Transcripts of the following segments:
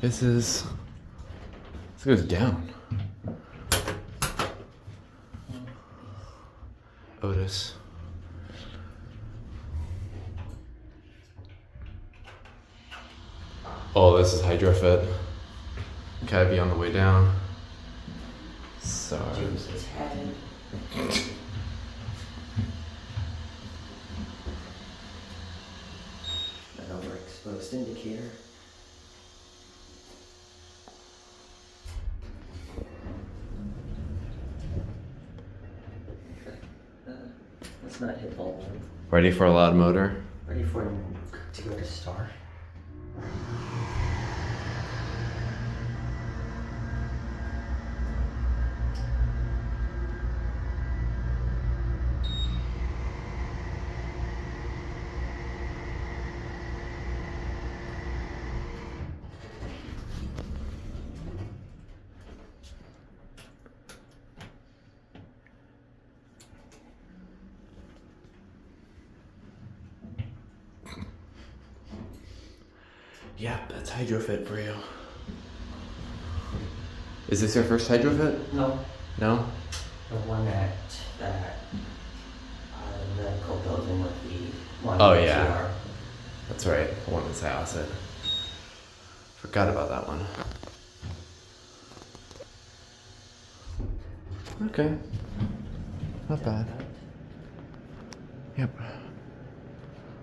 This goes down. Otis. Oh, this is Hydrofit. Cavi on the way down. Sorry. James's head. An overexposed indicator. Let's not hit ball one. Ready for a loud motor? Ready for him to go to star. Yeah, that's Hydrofit for you. Is this your first Hydrofit? No. No? The one at that medical building with the one. Oh, with yeah. TR. That's right. I wanted to say acid. Forgot about that one. Okay. Not bad. Yep.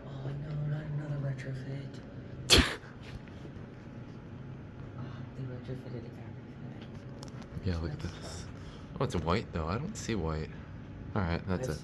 Oh no, not another retrofit. They retrofitted everything. Yeah, look at this. Oh, it's white though. I don't see white. Alright, that's it.